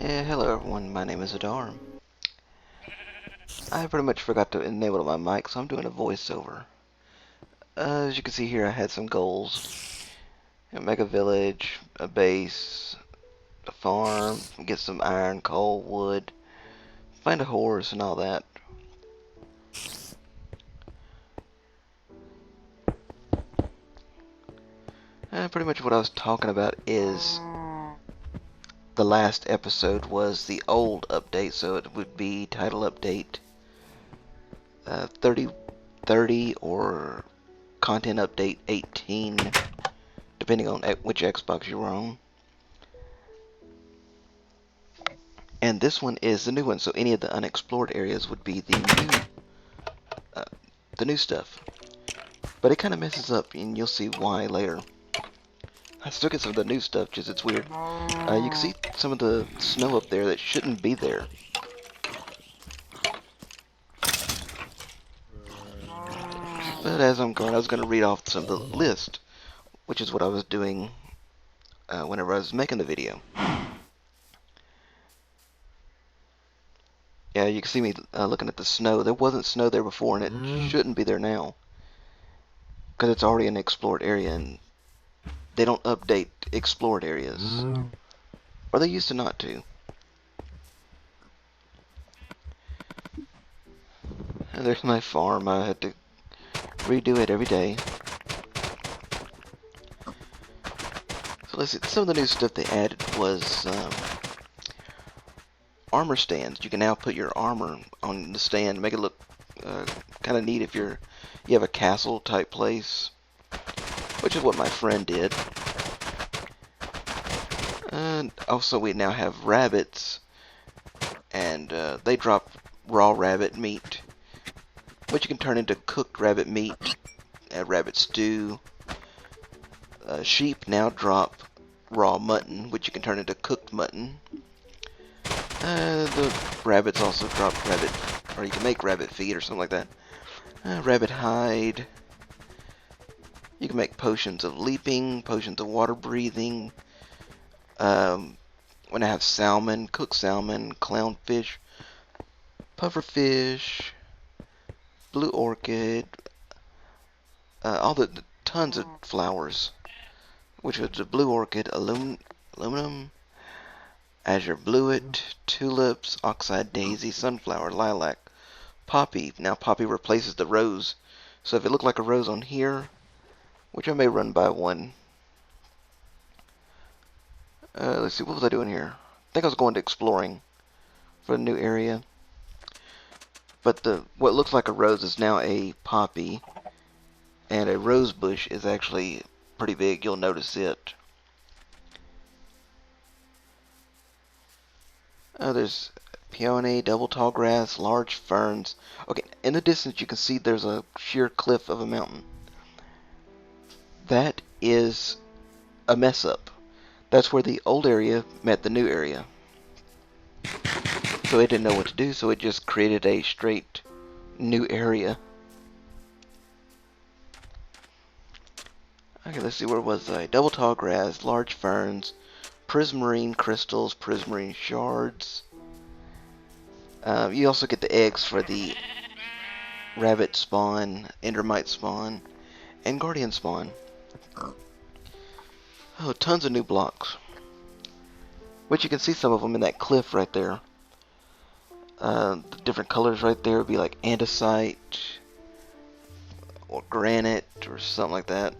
Hello everyone, my name is Adar. I pretty much forgot to enable my mic, so I'm doing a voiceover. As you can see here, I had some goals. Make a village, a base, a farm, get some iron, coal, wood, find a horse and all that. Pretty much what I was talking about is the last episode was the old update, so it would be title update 3030 or content update 18, depending on which Xbox you're on. And this one is the new one, so any of the unexplored areas would be the new stuff. But it kind of messes up, and you'll see why later. I still get some of the new stuff, just it's weird. You can see some of the snow up there that shouldn't be there. But as I'm going, I was going to read off some of the list, which is what I was doing whenever I was making the video. Yeah, you can see me looking at the snow. There wasn't snow there before, and it shouldn't be there now. Because it's already an explored area, and they don't update explored areas. Or they used to not to. And there's my farm. I had to redo it every day. So let's see. Some of the new stuff they added was armor stands. You can now put your armor on the stand, make it look kind of neat if you have a castle type place, which is what my friend did. And also we now have rabbits, and they drop raw rabbit meat, which you can turn into cooked rabbit meat, rabbit stew. Sheep now drop raw mutton, which you can turn into cooked mutton. The rabbits also drop rabbit, or you can make rabbit feet or something like that. Rabbit hide. You can make potions of leaping, potions of water breathing. When I have salmon, cooked salmon, clownfish, pufferfish, blue orchid, all the tons of flowers, which was the blue orchid, aluminum, azure bluet, tulips, oxeye daisy, sunflower, lilac, poppy. Now poppy replaces the rose, so if it looked like a rose on here, which I may run by one. Let's see, what was I doing here? I think I was going to exploring for a new area. But what looks like a rose is now a poppy, and a rose bush is actually pretty big. You'll notice it. There's peony, double tall grass, large ferns. Okay, in the distance you can see there's a sheer cliff of a mountain. That is a mess up. That's where the old area met the new area. So it didn't know what to do, so it just created a straight new area. Okay, let's see, where was I? Double tall grass, large ferns, prismarine crystals, prismarine shards. You also get the eggs for the rabbit spawn, endermite spawn, and guardian spawn. Oh, tons of new blocks. Which you can see some of them in that cliff right there. The different colors right there would be like andesite or granite or something like that.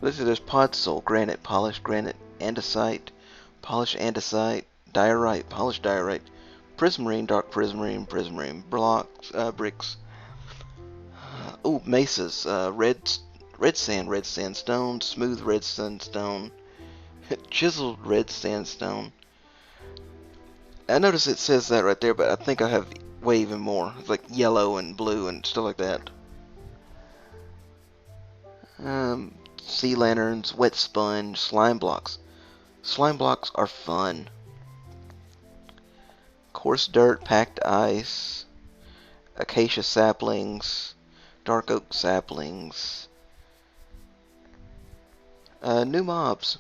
Let's see, there's podzol, granite, polished granite, andesite, polished andesite, diorite, polished diorite, prismarine, dark prismarine, prismarine blocks, bricks. Mesas, red sandstone, smooth red sandstone, chiseled red sandstone. I notice it says that right there, but I think I have way even more. It's like yellow and blue and stuff like that. Sea lanterns, wet sponge, slime blocks. Slime blocks are fun. Coarse dirt, packed ice, acacia saplings, dark oak saplings. New mobs.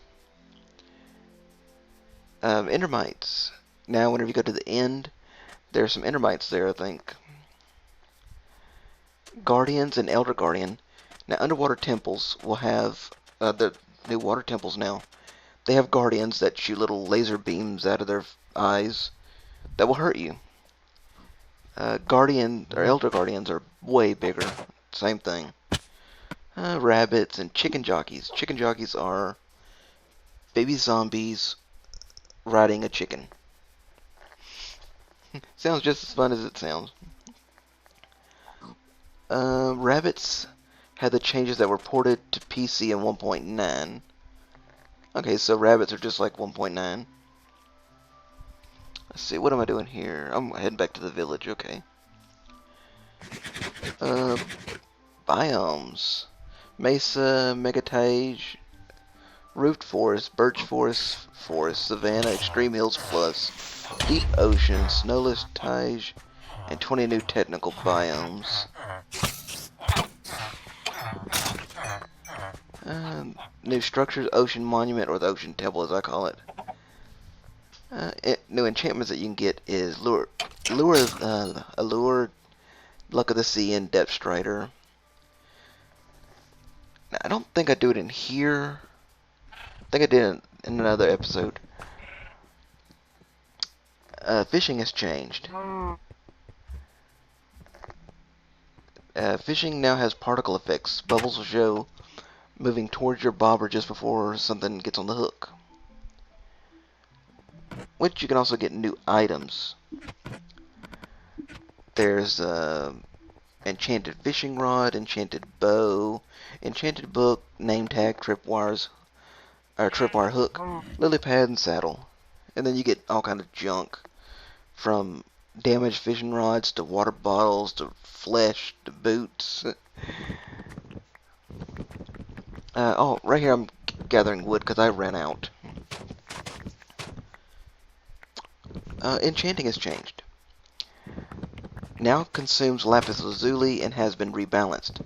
Endermites. Now, whenever you go to the end, there are some Endermites there, I think. Guardians and Elder Guardian. Now, underwater temples will have the new water temples now. They have guardians that shoot little laser beams out of their eyes that will hurt you. Guardian or Elder Guardians are way bigger. Same thing. Rabbits and chicken jockeys. Chicken jockeys are baby zombies riding a chicken. Sounds just as fun as it sounds. Rabbits had the changes that were ported to PC in 1.9. Okay, so rabbits are just like 1.9. Let's see, what am I doing here? I'm heading back to the village, okay. Biomes. Mesa, Megatage, Roofed Forest, Birch Forest, Savanna, Extreme Hills Plus, Deep Ocean, Snowless Tage, and 20 new technical biomes. New structures, Ocean Monument, or the Ocean Temple as I call it. New enchantments that you can get is Allure, Luck of the Sea, and Depth Strider. Now, I don't think I do it in here. I think I did it in another episode. Fishing has changed. Fishing now has particle effects. Bubbles will show moving towards your bobber just before something gets on the hook. Which you can also get new items. There's enchanted fishing rod, enchanted bow, enchanted book, name tag, tripwire hook, lily pad, and saddle. And then you get all kind of junk, from damaged fishing rods to water bottles to flesh to boots. Oh, right here I'm gathering wood because I ran out. Enchanting has changed. Now consumes lapis lazuli and has been rebalanced.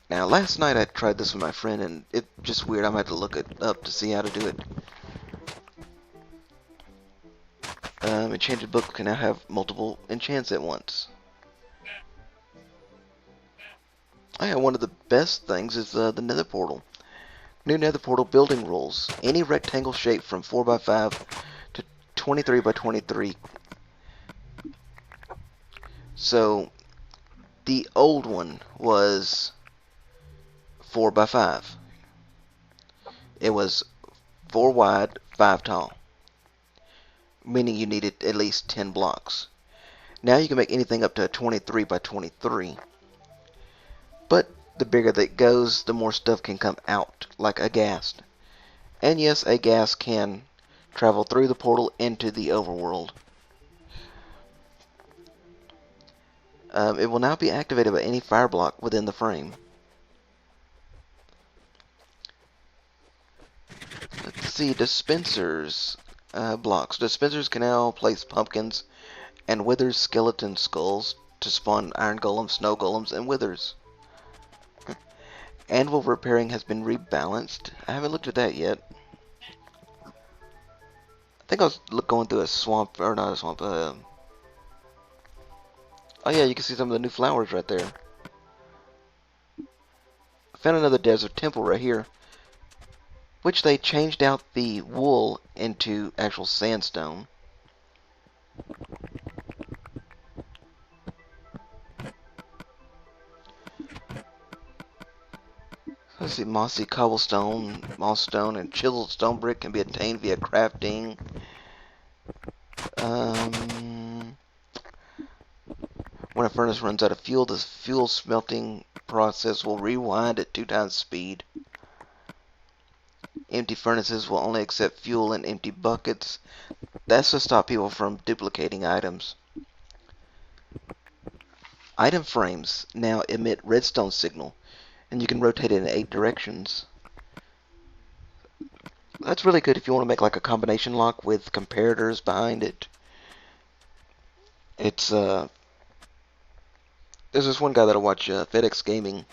Now, last night I tried this with my friend and it's just weird. I'm going to have to look it up to see how to do it. Enchanted book can now have multiple enchants at once. Oh yeah, one of the best things is the nether portal. New nether portal building rules. Any rectangle shape from 4x5 to 23x23. So, the old one was 4x5. It was 4 wide, 5 tall. Meaning you needed at least 10 blocks. Now you can make anything up to 23x23. But the bigger that goes, the more stuff can come out, like a ghast. And yes, a ghast can travel through the portal into the overworld. It will now be activated by any fire block within the frame. Let's see, dispensers blocks. Dispensers can now place pumpkins and withers skeleton skulls to spawn iron golems, snow golems, and withers. Anvil repairing has been rebalanced. I haven't looked at that yet. I think I was going through a swamp, or not a swamp. Oh yeah, you can see some of the new flowers right there. I found another desert temple right here, which they changed out the wool into actual sandstone. Let's see, mossy cobblestone, moss stone, and chiseled stone brick can be obtained via crafting. When a furnace runs out of fuel, the fuel smelting process will rewind at 2 times speed. Empty furnaces will only accept fuel in empty buckets. That's to stop people from duplicating items. Item frames now emit redstone signal, and you can rotate it in 8 directions. That's really good if you want to make like a combination lock with comparators behind it. It's there's this one guy that I watch, FedEx Gaming,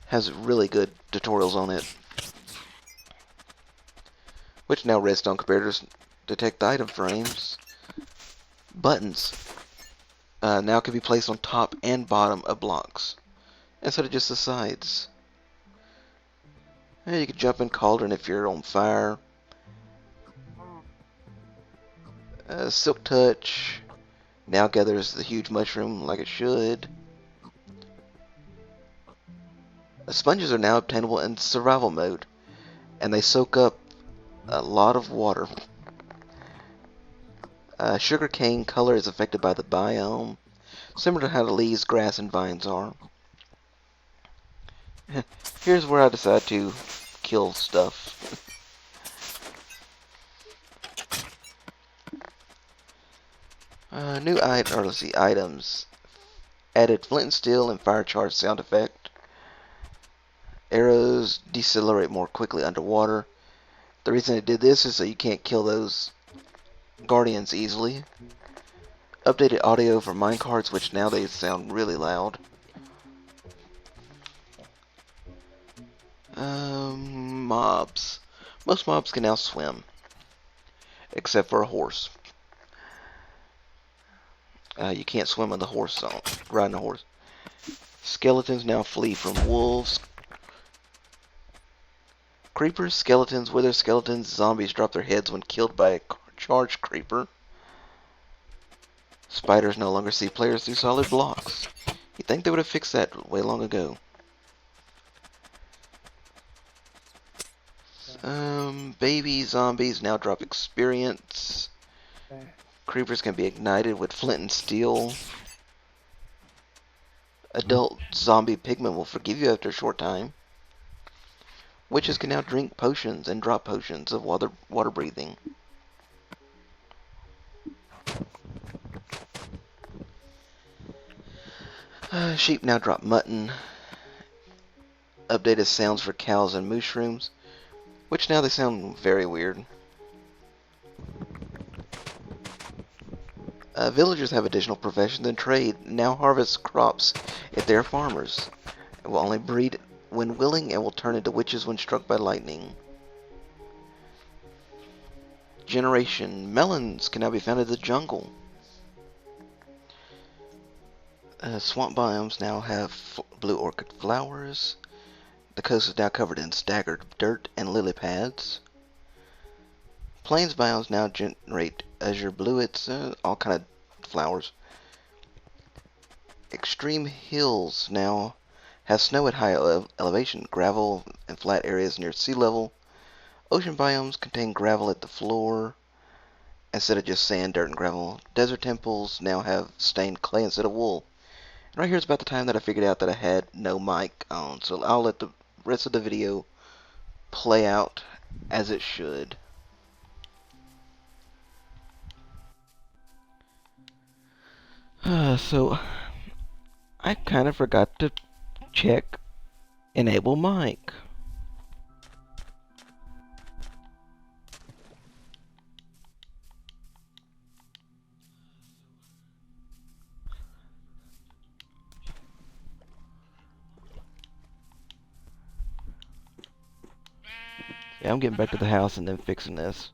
has really good tutorials on it. Which now redstone comparators detect the item frames. Buttons now can be placed on top and bottom of blocks instead of just the sides. And you can jump in cauldron if you're on fire. Silk touch now gathers the huge mushroom like it should. Sponges are now obtainable in survival mode, and they soak up a lot of water. Sugarcane color is affected by the biome, similar to how the leaves, grass, and vines are. Here's where I decide to kill stuff. New item, or let's see, items. Added flint and steel and fire charge sound effect. Arrows decelerate more quickly underwater. The reason it did this is so you can't kill those guardians easily. Updated audio for minecarts, which now they sound really loud. Mobs. Most mobs can now swim, except for a horse. You can't swim on the horse, riding a horse. Skeletons now flee from wolves. Creepers, skeletons, wither skeletons, zombies drop their heads when killed by a charged creeper. Spiders no longer see players through solid blocks. You'd think they would have fixed that way long ago. Baby zombies now drop experience. Creepers can be ignited with flint and steel. Adult zombie pigmen will forgive you after a short time. Witches can now drink potions and drop potions of water breathing. Sheep now drop mutton. Updated sounds for cows and mushrooms, which now they sound very weird. Villagers have additional professions and trade. Now harvest crops if they are farmers. It will only breed when willing and will turn into witches when struck by lightning. Generation. Melons can now be found in the jungle. Swamp biomes now have blue orchid flowers. The coast is now covered in staggered dirt and lily pads. Plains biomes now generate azure bluets, all kind of flowers. Extreme hills now have snow at high elevation, gravel and flat areas near sea level. Ocean biomes contain gravel at the floor instead of just sand, dirt, and gravel. Desert temples now have stained clay instead of wool. And right here is about the time that I figured out that I had no mic on, so I'll let the rest of the video play out as it should. So I kind of forgot to check enable mic. Yeah, I'm getting back to the house and then fixing this.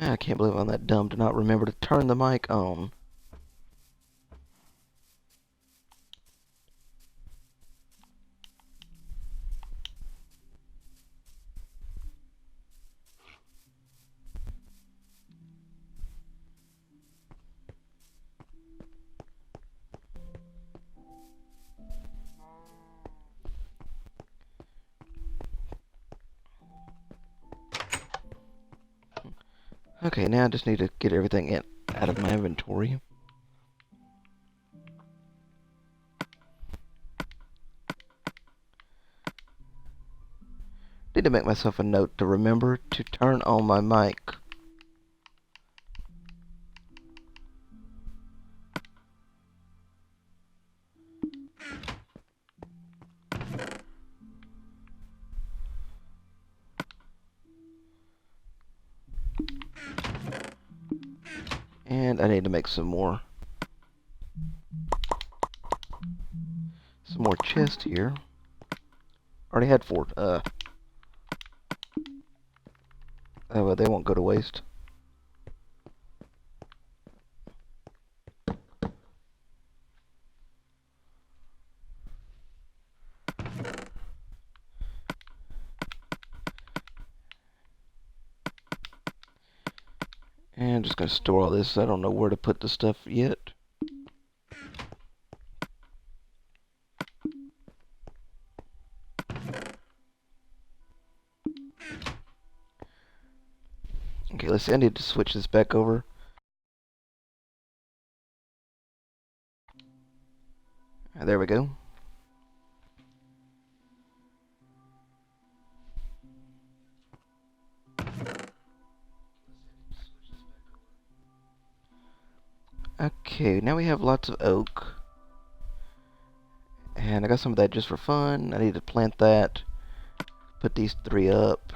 I can't believe I'm that dumb to not remember to turn the mic on. Okay, now I just need to get everything out of my inventory. need to make myself a note to remember to turn on my mic. And I need to make some more chests here. Already had 4. Oh, well, they won't go to waste. And I'm just gonna store all this. I don't know where to put the stuff yet. Okay, let's see. I need to switch this back over. There we go. Okay, now we have lots of oak. And I got some of that just for fun. I need to plant that. Put these 3 up.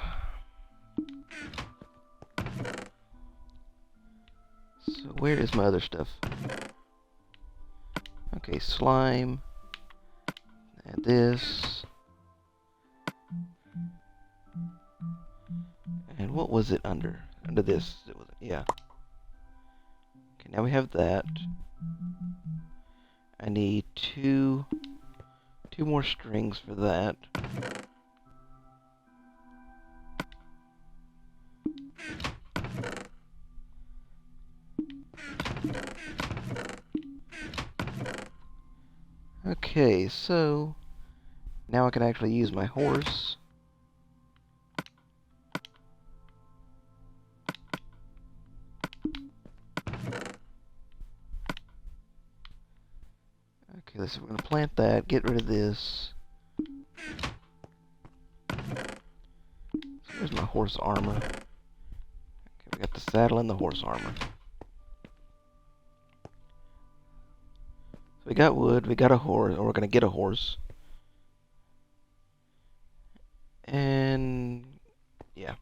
So where is my other stuff? Okay, slime. Add this. And what was it under? Under this. It was, yeah. Okay, now we have that. I need two more strings for that. Okay, so now I can actually use my horse. Okay, we're going to plant that, get rid of this. So where's my horse armor? Okay, we got the saddle and the horse armor. So we got wood, we got a horse, or we're going to get a horse. And yeah.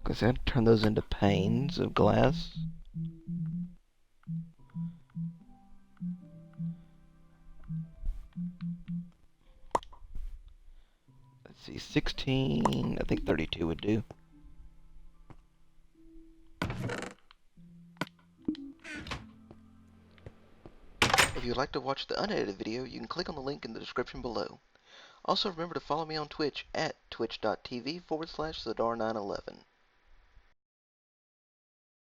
Because I have to turn those into panes of glass. Let's see, 16, I think 32 would do. If you'd like to watch the unedited video, you can click on the link in the description below. Also remember to follow me on Twitch at twitch.tv/Zadar911.